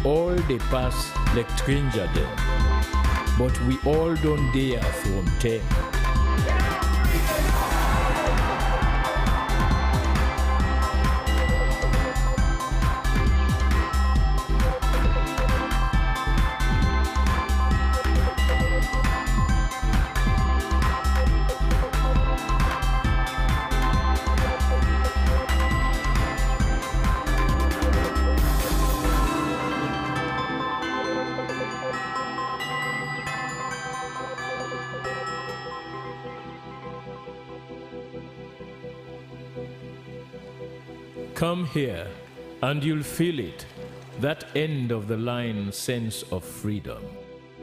all they pass like stranger them, but we all don't dare from there. Come here, and you'll feel it, that end of the line sense of freedom.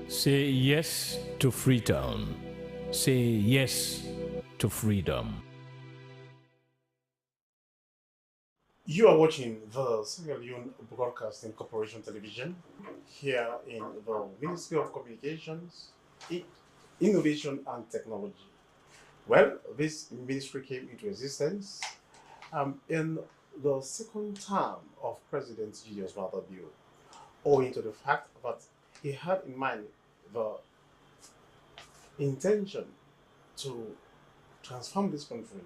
Say yes to Freetown. Say yes to freedom. You are watching the Sierra Leone Broadcasting Corporation television here in the Ministry of Communications, Innovation and Technology. Well, this ministry came into existence in the second term of President Julius Maada Bio, owing to the fact that he had in mind the intention to transform this country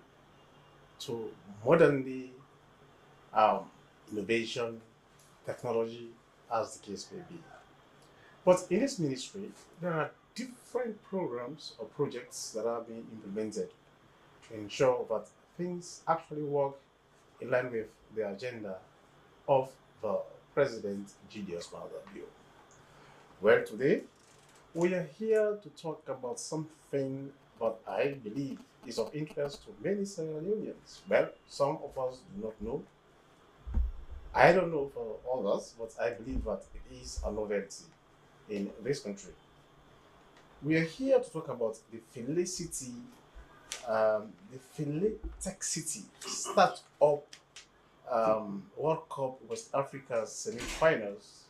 to modernly innovation, technology, as the case may be. But in this ministry, there are different programs or projects that are being implemented to ensure that things actually work in line with the agenda of the President Julius Maada Bio. Well, today we are here to talk about something that I believe is of interest to many Sierra Leoneans. Well, some of us do not know. I don't know for others, but I believe that it is a novelty in this country. We are here to talk about the Felicity, the Tech City Startup World Cup West Africa semi-finals,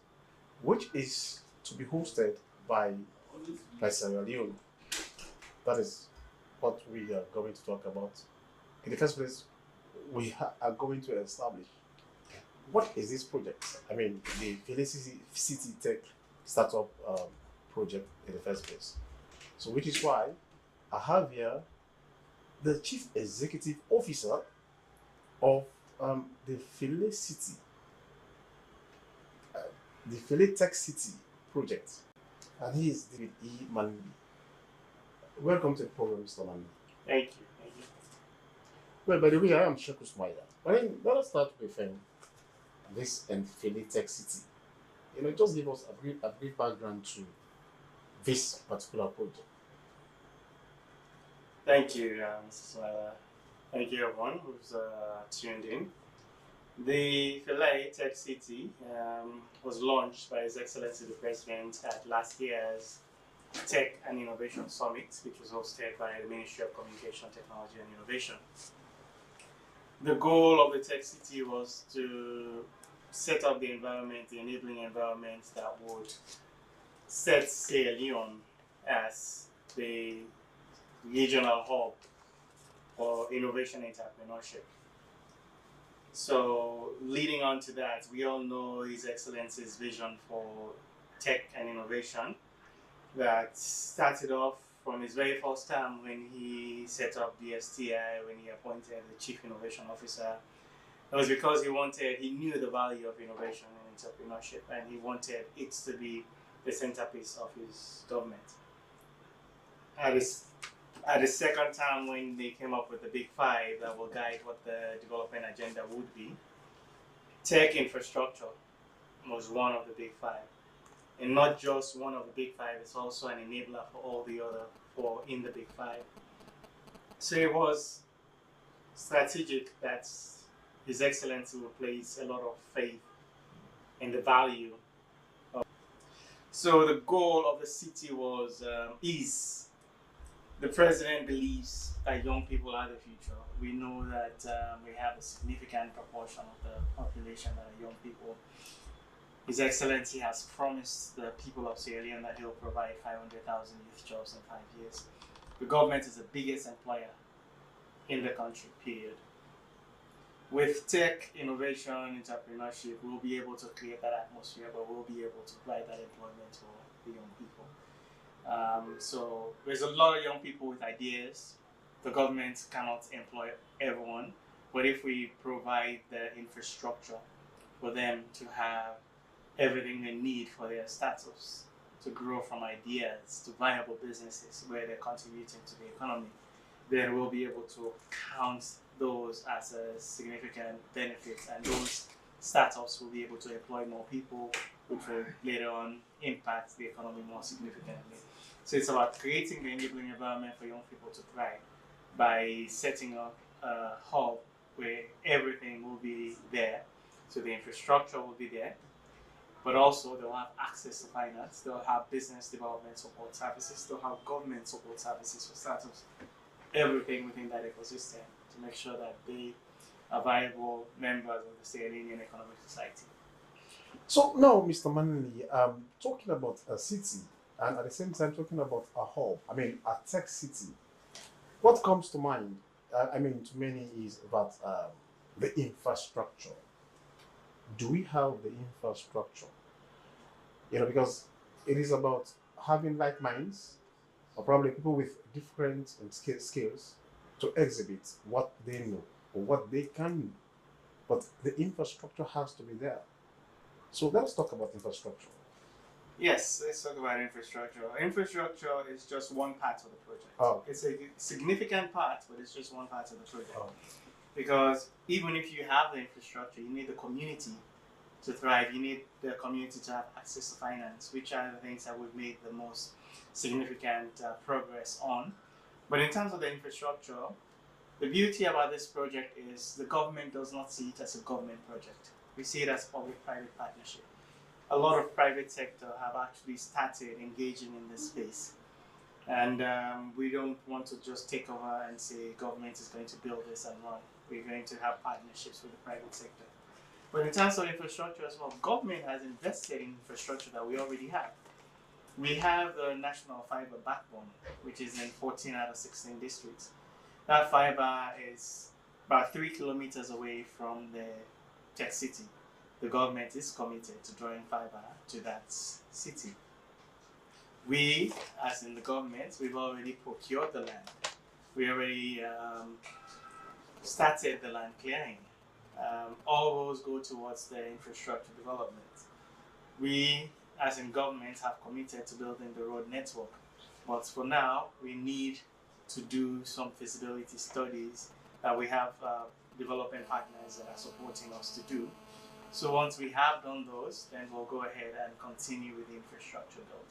which is to be hosted by Sierra Leone. That is what we are going to talk about. In the first place, we are going to establish what is this project. I mean, the Felicity City Tech Startup project in the first place. So, which is why I have here the Chief Executive Officer of the Felicity, the Tech City project, and he is David E. Manbi. Welcome to the program, Mr. Manbi. Thank you. Thank you. Well, by the way, I am Sheku Smaila. But then let us start with this and Tech City. Just give us a brief background to this particular project. Thank you, Mr. Smaila. Thank you, everyone who's tuned in. The Tech City was launched by His Excellency the President at last year's Tech and Innovation Summit, which was hosted by the Ministry of Communication, Technology and Innovation. The goal of the Tech City was to set up the environment, the enabling environment that would set Sierra Leone as the regional hub for innovation and entrepreneurship. So leading on to that, we all know His Excellency's vision for tech and innovation that started off from his very first time when he set up the STI, when he appointed the Chief Innovation Officer. It was because he knew the value of innovation and entrepreneurship, and he wanted it to be the centerpiece of his government. At the second time, when they came up with the Big Five that will guide what the development agenda would be, tech infrastructure was one of the Big Five. And not just one of the Big Five, it's also an enabler for all the other four in the Big Five. So it was strategic that His Excellency will place a lot of faith in the value of. So the goal of the city was, the President believes that young people are the future. We know that we have a significant proportion of the population that are young people. His Excellency has promised the people of Sierra Leone that he'll provide 500,000 youth jobs in 5 years. The government is the biggest employer in the country, period. With tech innovation, entrepreneurship, we'll be able to create that atmosphere, but we'll be able to provide that employment for the young people. So there's a lot of young people with ideas. The government cannot employ everyone, but if we provide the infrastructure for them to have everything they need for their startups to grow from ideas to viable businesses where they're contributing to the economy, then we'll be able to count those as a significant benefit, and those startups will be able to employ more people, which will later on impact the economy more significantly. So it's about creating the enabling environment for young people to thrive by setting up a hub where everything will be there. So the infrastructure will be there, but also they'll have access to finance, they'll have business development support services, they'll have government support services for startups, everything within that ecosystem to make sure that they are viable members of the Sierra Leonean economic society. So now, Mr. Manley, talking about a city and at the same time talking about a hub, I mean a tech city, what comes to mind, to many is about the infrastructure. Do we have the infrastructure? Because it is about having like minds, or probably people with different skills to exhibit what they know or what they can do. But the infrastructure has to be there. So let's talk about infrastructure. Yes, let's talk about infrastructure. Infrastructure is just one part of the project. Oh. It's a significant part, but it's just one part of the project. Oh. Because even if you have the infrastructure, you need the community to thrive. You need the community to have access to finance, which are the things that we've made the most significant progress on. But in terms of the infrastructure, the beauty about this project is the government does not see it as a government project. We see it as public-private partnership. A lot of private sector have actually started engaging in this space. And we don't want to just take over and say government is going to build this and run. We're going to have partnerships with the private sector. But in terms of infrastructure as well, government has invested in infrastructure that we already have. We have the national fiber backbone, which is in 14 out of 16 districts. That fiber is about 3 kilometers away from the tech city. The government is committed to drawing fiber to that city. We, as in the government, we've already procured the land. We already started the land clearing. All roads go towards the infrastructure development. We, as in government, have committed to building the road network. But for now, we need to do some feasibility studies that we have development partners that are supporting us to do. So once we have done those, then we'll go ahead and continue with the infrastructure build.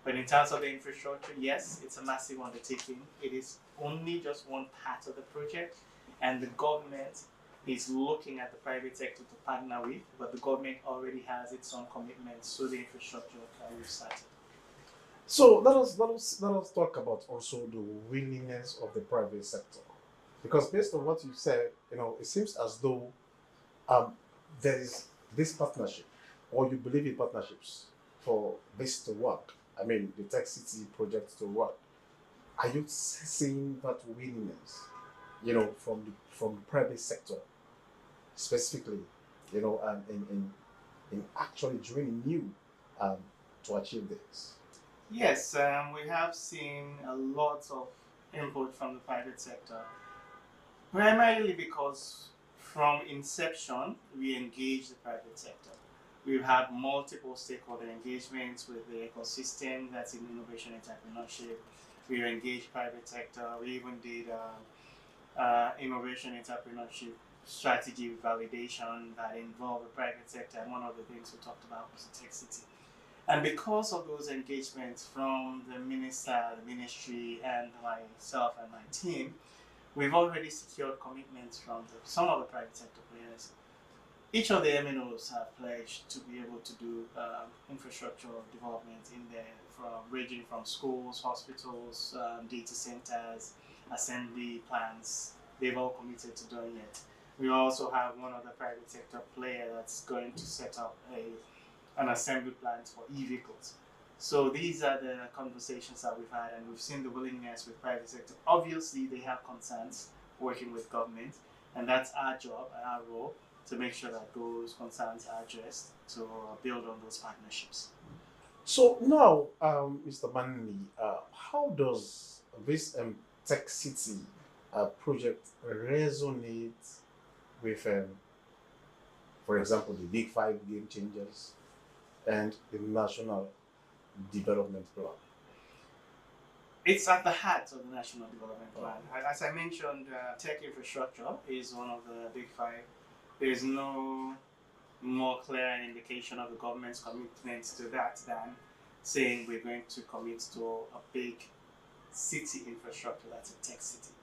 But in terms of the infrastructure, yes, it's a massive undertaking. It is only just one part of the project, and the government is looking at the private sector to partner with, but the government already has its own commitments to the infrastructure that we've started. So let us talk about also the willingness of the private sector, because based on what you said, it seems as though there is this partnership, or you believe in partnerships for this to work. The Tech City project to work. Are you seeing that willingness, from the private sector, specifically, in actually joining you to achieve this? Yes, we have seen a lot of input from the private sector, primarily because from inception, we engage the private sector. We've had multiple stakeholder engagements with the ecosystem that's in innovation entrepreneurship. We've engaged private sector. We even did innovation entrepreneurship strategy validation that involved the private sector, and one of the things we talked about was the Tech City. And because of those engagements from the minister, the ministry, and myself and my team, we've already secured commitments from some of the private sector players. Each of the MNOs have pledged to be able to do infrastructure development in there, ranging from schools, hospitals, data centers, assembly plants. They've all committed to doing it. We also have one other private sector player that's going to set up an assembly plant for e-vehicles. So these are the conversations that we've had, and we've seen the willingness with private sector. Obviously, they have concerns working with government, And that's our job and our role to make sure that those concerns are addressed to build on those partnerships. So now, Mr. Manley, how does this Tech City project resonate with, for example, the Big Five game changers and the National Development Plan? It's at the heart of the National Development Plan. As I mentioned, tech infrastructure is one of the Big Five. There is no more clear indication of the government's commitment to that than saying we're going to commit to a big city infrastructure that's a tech city.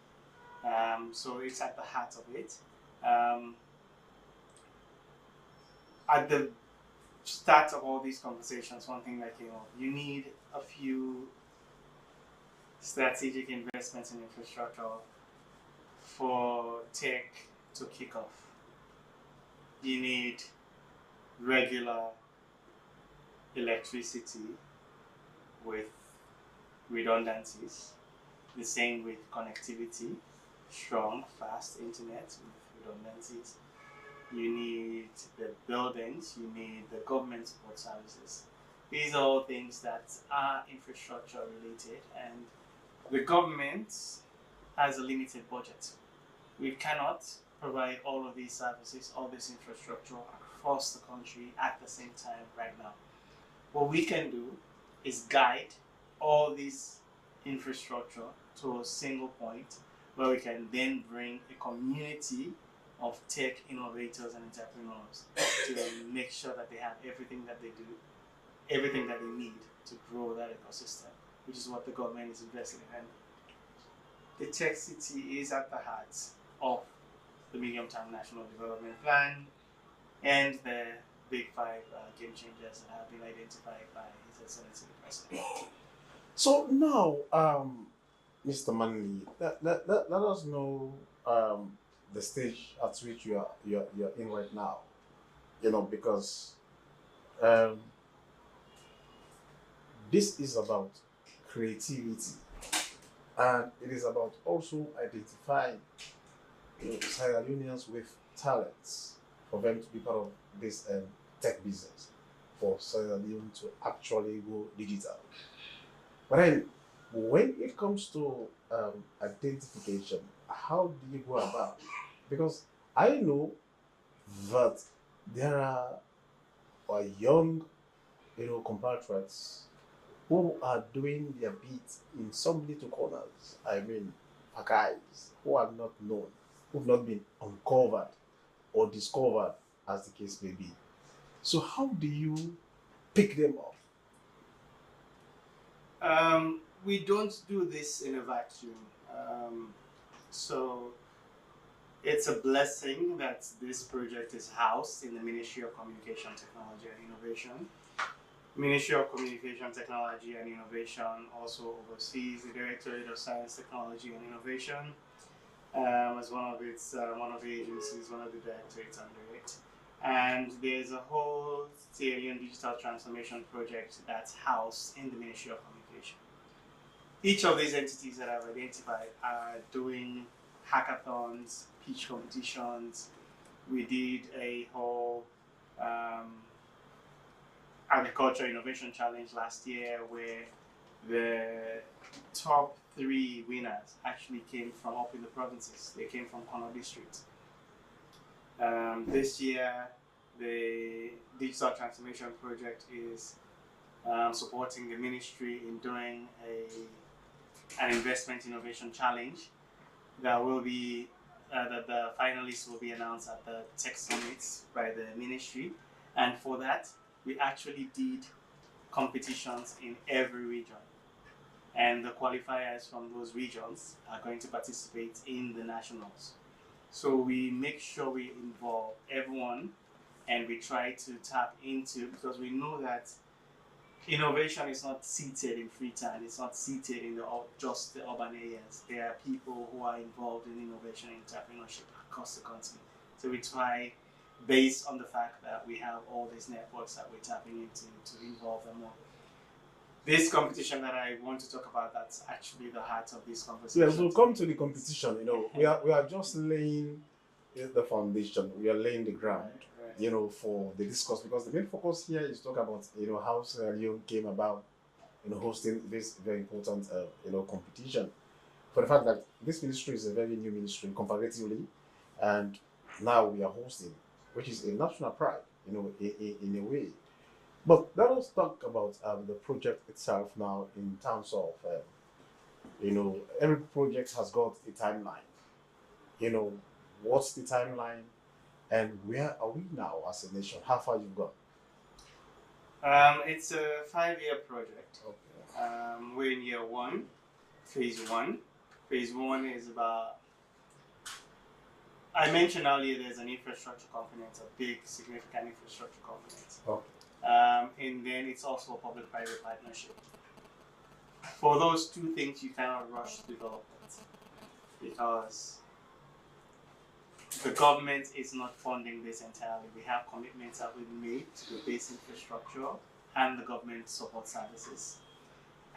So it's at the heart of it. At the start of all these conversations, one thing that came up, you need a few strategic investments in infrastructure for tech to kick off. You need regular electricity with redundancies. The same with connectivity, strong, fast internet with redundancies. You need the buildings, you need the government support services. These are all things that are infrastructure related, and the government has a limited budget. We cannot provide all of these services, all this infrastructure across the country at the same time right now. What we can do is guide all this infrastructure to a single point where we can then bring a community of tech innovators and entrepreneurs to make sure that they have everything that they do, everything that they need to grow that ecosystem, which is what the government is investing in. And the tech city is at the heart of the medium-term national development plan and the Big Five game changers that have been identified by His Excellency the President. So now, Mr. Manley, let us know the stage at which you're in right now. Because this is about creativity, and it is about also identifying Sierra Leoneans with talents for them to be part of this tech business, for Sierra Leone to actually go digital. But then, when it comes to identification, how do you go about? Because I know that there are young, compatriots who are doing their bit in some little corners. I mean, guys who are not known, who've not been uncovered or discovered, as the case may be. So how do you pick them up? We don't do this in a vacuum. So it's a blessing that this project is housed in the Ministry of Communication, Technology and Innovation. Ministry of Communication, Technology and Innovation also oversees the Directorate of Science, Technology and Innovation as one of the agencies, one of the directorates under it. And there's a whole Sierra Leone digital transformation project that's housed in the Ministry of Communication. Each of these entities that I've identified are doing hackathons, pitch competitions. We did a whole agriculture innovation challenge last year where the top 3 winners actually came from up in the provinces. They came from Kono District. This year, the digital transformation project is supporting the ministry in doing an investment innovation challenge that will be that the finalists will be announced at the tech summits by the ministry. And for that, we actually did competitions in every region, and the qualifiers from those regions are going to participate in the nationals. So we make sure we involve everyone, and we try to tap into, because we know that innovation is not seated in Freetown, it's not seated in just the urban areas. There are people who are involved in innovation and entrepreneurship across the continent. So we try, based on the fact that we have all these networks that we're tapping into, to involve them more. This competition that I want to talk about, that's actually the heart of this conversation. Yes, we'll come to the competition. We are just laying is the foundation. We are laying the ground, for the discourse, because the main focus here is talk about, how Sierra Leone came about, hosting this very important, competition. For the fact that this ministry is a very new ministry comparatively, and now we are hosting, which is a national pride, in a way. But let us talk about the project itself now in terms of, every project has got a timeline. What's the timeline and where are we now as a nation? How far you've gone? It's a 5-year project. Okay. We're in year one, phase one. Phase one is about, I mentioned earlier, there's an infrastructure component, a big, significant infrastructure component. Okay. And then it's also a public-private partnership. For those two things, you cannot rush development because the government is not funding this entirely. We have commitments that we've made to the base infrastructure and the government support services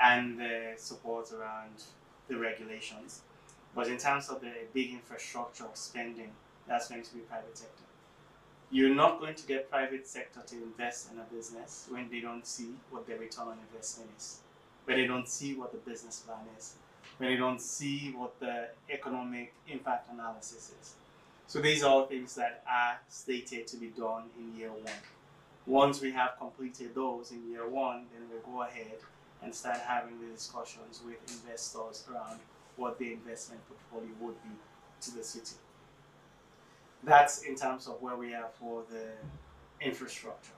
and the support around the regulations. But in terms of the big infrastructure spending, that's going to be private sector. You're not going to get private sector to invest in a business when they don't see what their return on investment is, when they don't see what the business plan is, when they don't see what the economic impact analysis is. So these are all things that are stated to be done in year one. Once we have completed those in year one, then we'll go ahead and start having the discussions with investors around what the investment portfolio would be to the city. That's in terms of where we are for the infrastructure.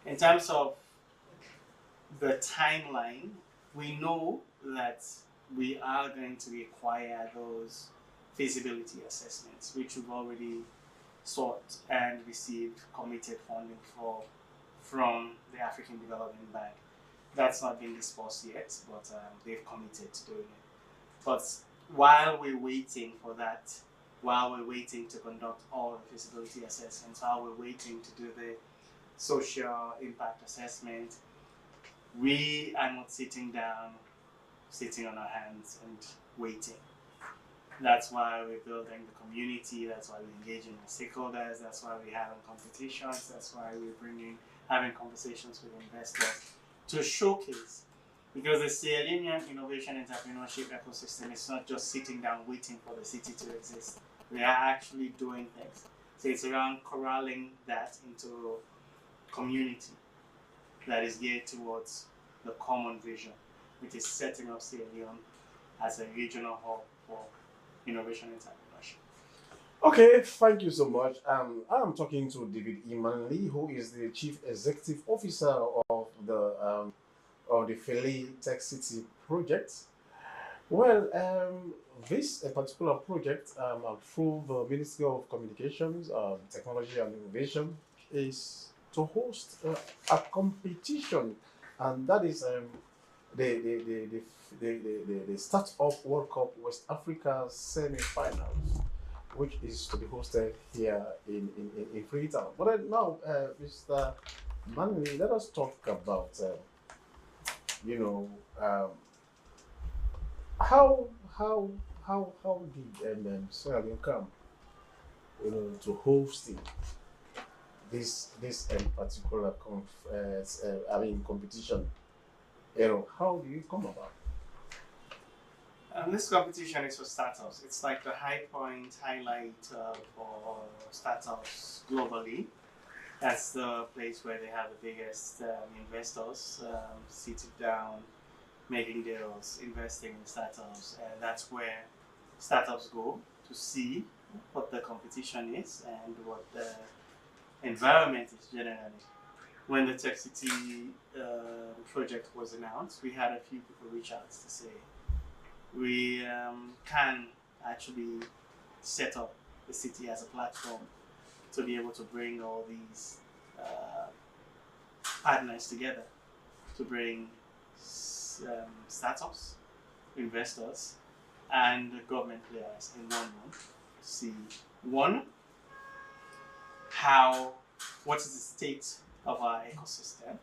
In terms of the timeline, we know that we are going to require those feasibility assessments, which we've already sought and received committed funding for from the African Development Bank. That's not been discussed yet, but they've committed to doing it. But while we're waiting for that, while we're waiting to conduct all the feasibility assessments, while we're waiting to do the social impact assessment, we are not sitting on our hands and waiting. That's why we're building the community, that's why we're engaging with stakeholders, that's why we're having competitions, that's why we're having conversations with investors to showcase. Because the Sierra Leone innovation entrepreneurship ecosystem is not just sitting down waiting for the city to exist. We are actually doing things. So it's around corralling that into community that is geared towards the common vision, which is setting up Sierra Leone as a regional hub for innovation and entrepreneurship. Okay, thank you so much. I'm talking to David Imanli, who is the Chief Executive Officer of the Philly Tech City project. Well, this particular project through the Ministry of Communications, Technology and Innovation is to host a competition, and that is the Startup World Cup West Africa semi-finals, which is to be hosted here in Freetown. But now, Mr. Manley, let us talk about how did Sierra Leone come to hosting this particular competition? How do you come about? This competition is for startups. It's like the highlight for startups globally. That's the place where they have the biggest investors sitting down, making deals, investing in startups. And that's where startups go to see what the competition is and what the environment is generally. When the Tech City project was announced, we had a few people reach out to say, we can actually set up the city as a platform to be able to bring all these partners together, to bring startups, investors, and government players in one room to see, one, what is the state of our ecosystem,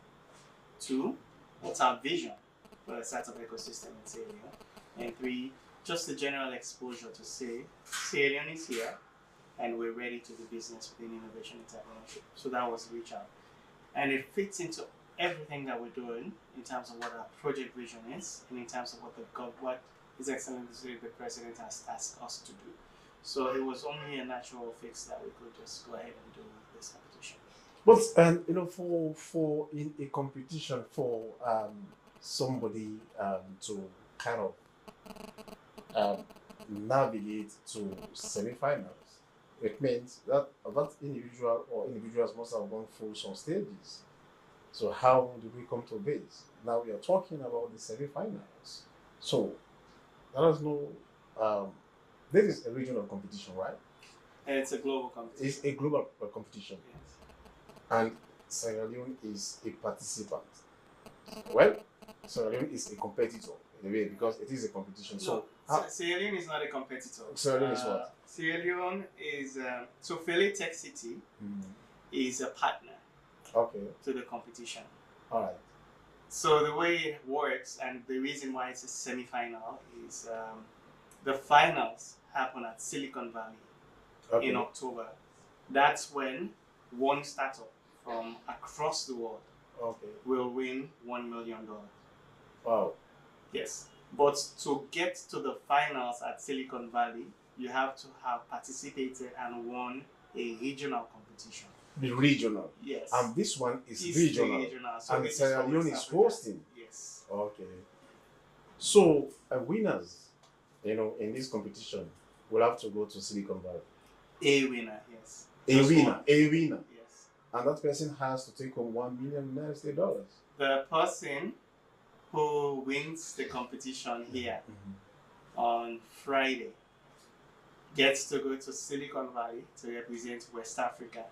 two, what's our vision for the startup ecosystem in Sierra Leone, and three, just the general exposure to say Sierra Leone is here and we're ready to do business within innovation and technology. So that was reach out. And it fits into everything that we're doing in terms of what our project vision is and in terms of what His Excellency the President has tasked us to do. So it was only a natural fix that we could just go ahead and do this competition. But for in a competition for somebody to kind of navigate to semi-finals, it means that that individual or individuals must have gone through some stages. So how do we come to this? Now we are talking about the semi-finals. So let us know. This is a regional competition, right? And it's a global competition. It's a global competition, Yes. and Sierra Leone is a participant. Well, Sierra Leone is a competitor in a way because it is a competition. So Sierra Leone is not a competitor. Sierra Leone is what? Sierra Leone is so Philly Tech City is a partner Okay. to the competition. All right. So the way it works and the reason why it's a semi-final is the finals happen at Silicon Valley in October. That's when one startup from across the world will win $1 million. Wow. Yes. But to get to the finals at Silicon Valley, you have to have participated and won a regional competition. The regional. Yes. And this one is It's regional. So and Sierra Leone is hosting. Yes. Okay. So winners, in this competition will have to go to Silicon Valley. A winner, yes. A winner. Yes. And that person has to take home $1 million United States dollars. The person who wins the competition here on Friday gets to go to Silicon Valley to represent West Africa.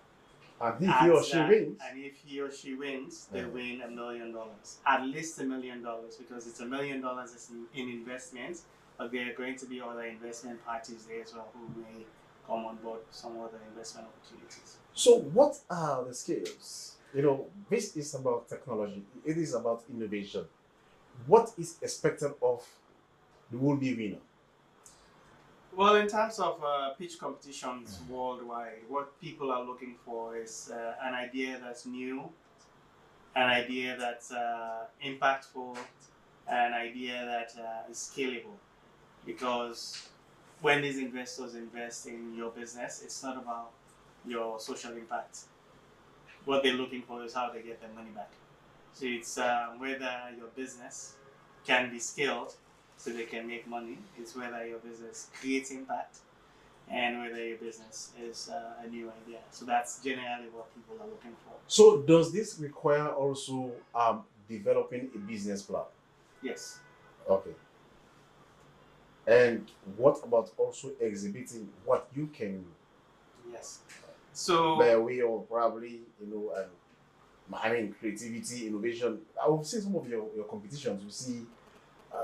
And if he or she wins. And if he or she wins, they win $1 million. At least $1 million, because it's $1 million in investments, but there are going to be other investment parties there as well who may come on board some other investment opportunities. So what are the skills? This is about technology. It is about innovation. What is expected of the would-be winner? Well, in terms of pitch competitions worldwide, what people are looking for is an idea that's new, an idea that's impactful, an idea that is scalable. Because when these investors invest in your business, it's not about your social impact. What they're looking for is how they get their money back. So it's whether your business can be scaled so they can make money. It's whether your business creates impact and whether your business is a new idea. So that's generally what people are looking for. So does this require also developing a business plan? Yes. Okay. And what about also exhibiting what you can do? Yes. So by way of probably, creativity, innovation. I've seen some of your competitions. You see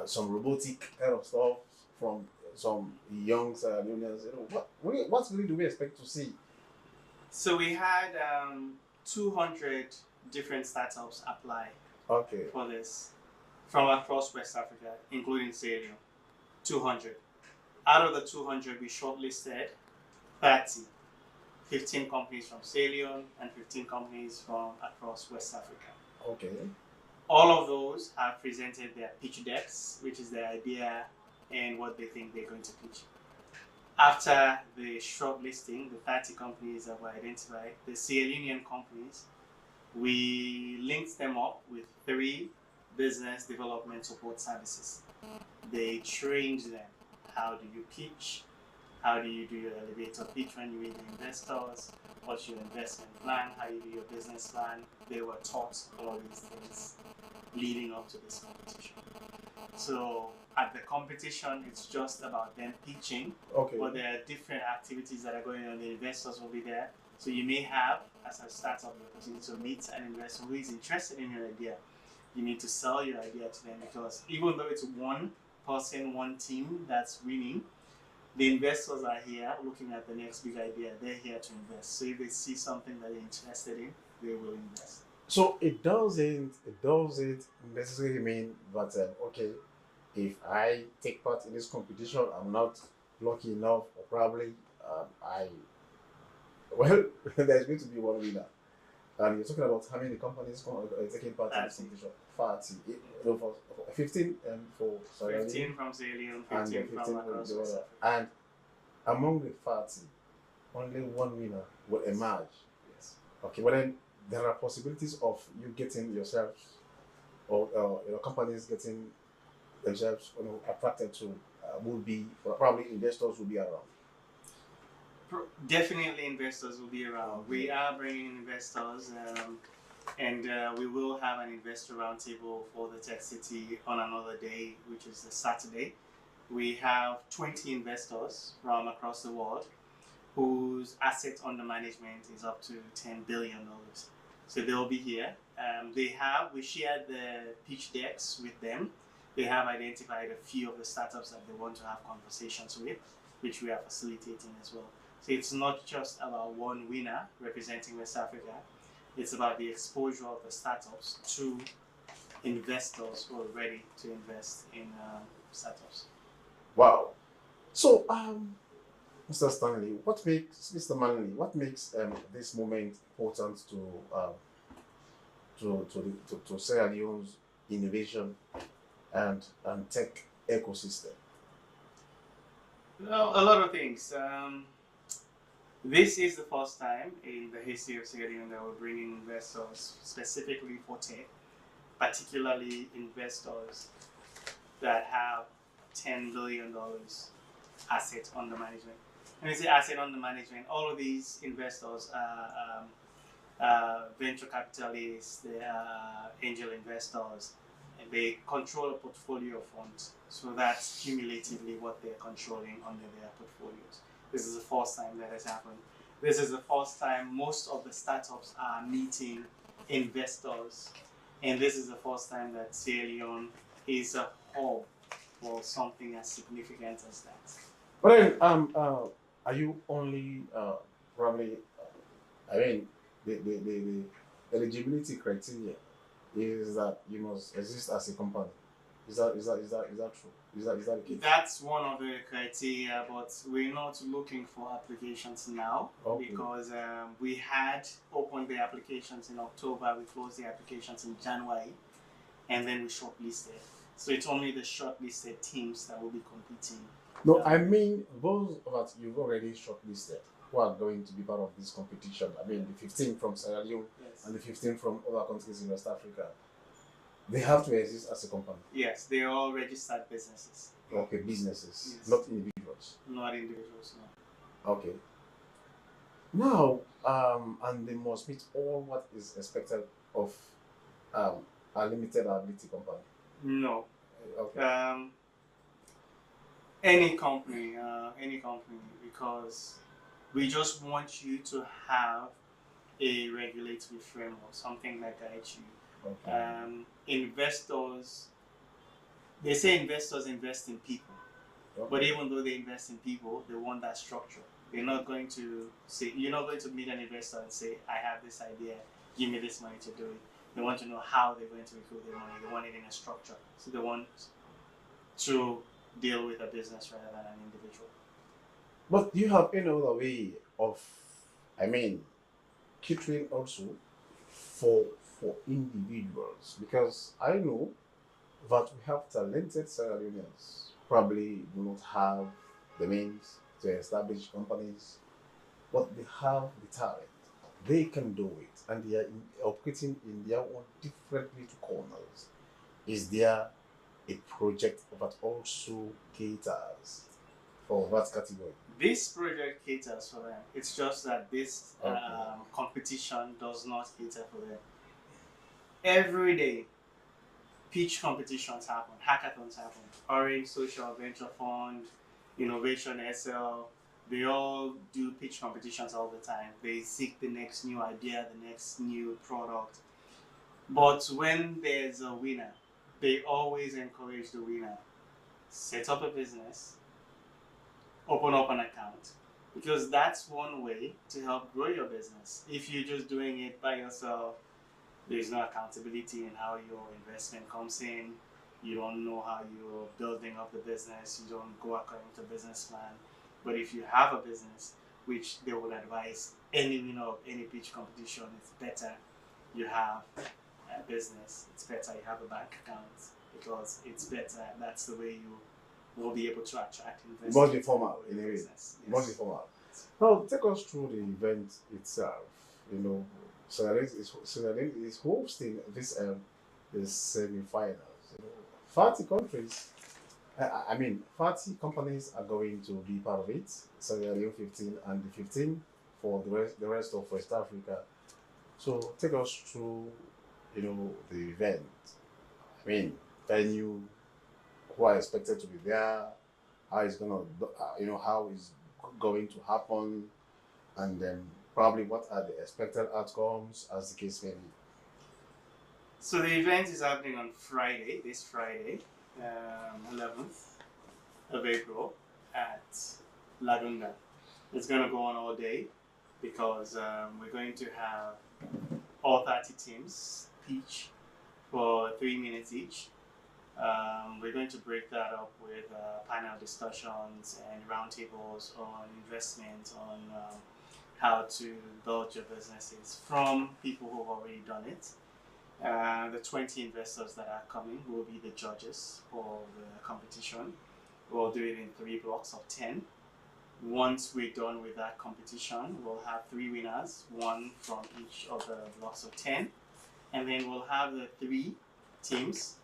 some robotic kind of stuff from some young unions. What really do we expect to see? So we had 200 different startups apply for this from across West Africa, including Sierra Leone. 200. Out of the 200, we shortlisted 30. 15 companies from Sierra Leone and 15 companies from across West Africa. Okay. All of those have presented their pitch decks, which is their idea and what they think they're going to pitch. After the shortlisting, the 30 companies that were identified, the Sierra Leonean companies, we linked them up with 3 business development support services. They trained them. How do you pitch? How do you do your elevator pitch when you meet the investors? What's your investment plan? How you do your business plan? They were taught all these things leading up to this competition. So at the competition, it's just about them pitching. Okay. But there are different activities that are going on. The investors will be there. So you may have, as a startup, the opportunity to meet an investor who is interested in your idea. You need to sell your idea to them, because even though it's one person, one team that's winning, the investors are here looking at the next big idea. They're here to invest. So if they see something that they're interested in, they will invest. So it doesn't necessarily mean that if I take part in this competition, I'm not lucky enough, or probably I Well, there's going to be one winner. And you're talking about how many companies taking part in this 30. competition? 30. No, for 15 for Sierra 15 Leone from Sierra Leone, and 15 15 from for across the West other. Africa. And among the 30, only one winner will emerge. Yes. Okay, well then there are possibilities of you getting yourselves or your companies getting themselves attracted to will be probably investors will be around. Definitely investors will be around. We are bringing in investors, and we will have an investor roundtable for the Tech City on another day, which is the Saturday. We have 20 investors from across the world whose assets under management is up to $10 billion. So they'll be here. We shared the pitch decks with them. They have identified a few of the startups that they want to have conversations with, which we are facilitating as well. So it's not just about one winner representing West Africa. It's about the exposure of the startups to investors who are ready to invest in startups. Wow. So, Mr. Stanley, Mr. Manley, what makes this moment important to Sierra Leone's innovation and tech ecosystem? Well, a lot of things. This is the first time in the history of Sierra Leone that we're bringing investors specifically for tech, particularly investors that have $10 billion assets under management. When we say asset under management, all of these investors are venture capitalists, they are angel investors, and they control a portfolio of funds. So that's cumulatively what they're controlling under their portfolios. This is the first time that has happened. This is the first time most of the startups are meeting investors. And this is the first time that Sierra Leone is a hub for something as significant as that. But then, are you only probably? I mean, the eligibility criteria is that you must exist as a company. Is that true? Is that the case? That's one of the criteria, but we're not looking for applications now because we had opened the applications in October. We closed the applications in January, and then we shortlisted. So it's only the shortlisted teams that will be competing. No, I mean those that you've already shortlisted who are going to be part of this competition. I mean the 15 from Sierra Leone and the 15 from other countries in West Africa. They have to exist as a company. Yes, they are all registered businesses. Okay, businesses, yes. Not individuals. Not individuals, no. Okay. Now, and they must meet all what is expected of a limited ability company. No. Okay. Any company, because we just want you to have a regulatory framework, something that guides you. Okay. Investors, they say investors invest in people, but even though they invest in people, they want that structure. They're not going to say, you're not going to meet an investor and say, I have this idea, give me this money to do it. They want to know how they're going to recruit their money. They want it in a structure. So they want to deal with a business rather than an individual. But do you have any other way of, catering also for individuals? Because I know that we have talented Sierra Leoneans probably do not have the means to establish companies, but they have the talent. They can do it, and they are operating in their own differently to corners. Is there a project that also caters for that category? This project caters for them. It's just that this competition does not cater for them. Every day, pitch competitions happen, hackathons happen. Orange Social Venture Fund, Innovation SL, they all do pitch competitions all the time. They seek the next new idea, the next new product. But when there's a winner, they always encourage the winner. Set up a business, open up an account. Because that's one way to help grow your business. If you're just doing it by yourself, there's no accountability in how your investment comes in. You don't know how you're building up the business. You don't go according to business plan. But if you have a business, which they would advise any winner of any pitch competition. It's better you have a business. It's better you have a bank account, because it's better. That's the way you will be able to attract investors. It must be formal in a way. Business. It must be formal. Now, take us through the event itself. Sierra Leone is hosting this semi-finals. 40 countries. 40 companies are going to be part of it. Sierra Leone 15 and the 15 for the rest of West Africa. So take us through, the event. Venue, who are expected to be there, how it's how it's going to happen, and then probably what are the expected outcomes, as the case may be. So the event is happening on Friday, this Friday, 11th of April at Laguna. It's going to go on all day, because we're going to have all 30 teams pitch for 3 minutes each. We're going to break that up with panel discussions and roundtables on investment, on how to build your businesses from people who've already done it. The 20 investors that are coming will be the judges for the competition. We'll do it in 3 blocks of 10. Once we're done with that competition, we'll have 3 winners, 1 from each of the blocks of 10. And then we'll have the 3 teams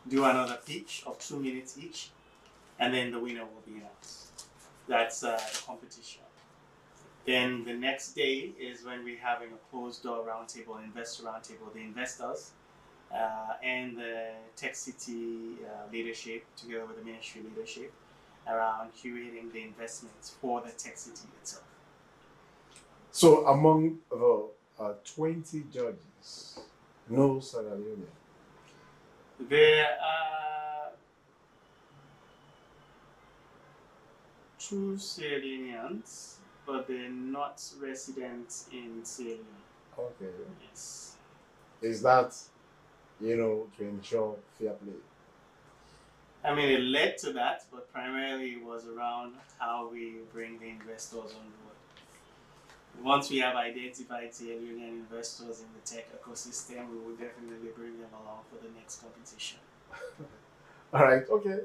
do another pitch of 2 minutes each, and then the winner will be announced. That's the competition. Then the next day is when we're having a closed door roundtable, investor roundtable, the investors and the Tech City leadership, together with the ministry leadership, around curating the investments for the Tech City itself. So among the 20 judges, no Sierra Leone. There are 2 Sierra Leoneans, but they're not residents in Sierra Leone. Okay. Yes. Is that, to ensure fair play? It led to that, but primarily it was around how we bring the investors on board. Once we have identified Sierra Leonean investors in the tech ecosystem, we will definitely bring them along for the next competition. All right, okay.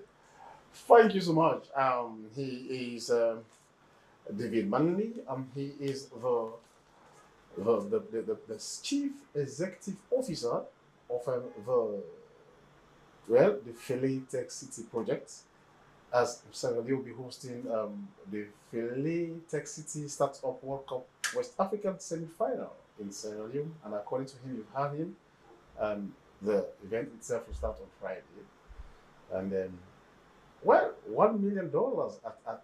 Thank you so much. He is David Manley. He is the Chief Executive Officer of the Philae Tech City project. As Sierra Leone will be hosting the Philae Tech City Startup World Cup West African semi-final in Sierra Leone, and according to him, you have him. The event itself will start on Friday, and then, $1 million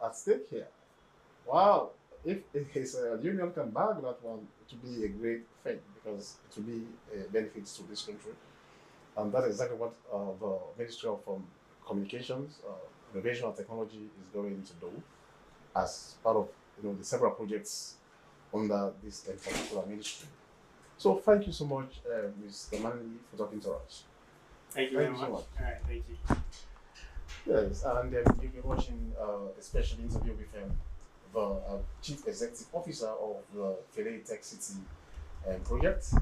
at stake here. Wow! If his union can bag that one, it will be a great thing, because it will be benefits to this country, and that's exactly what the Ministry of Communications, Innovation and Technology is going to do as part of the several projects under this particular ministry. So thank you so much, Mr. Manley, for talking to us. Thank you very much. All right, thank you. Yes, and then you'll be watching a special interview with the Chief Executive Officer of the Philae Tech City project,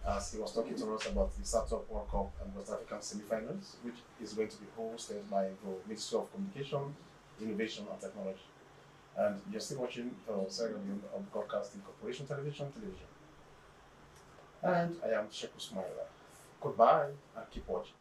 as he was talking to us about the Startup World Cup and West African semi-finals, which is going to be hosted by the Ministry of Communication, Innovation and Technology. And you're still watching the Sierra Leone Broadcasting Corporation television. And I am Sheku Smaila. Goodbye and keep watching.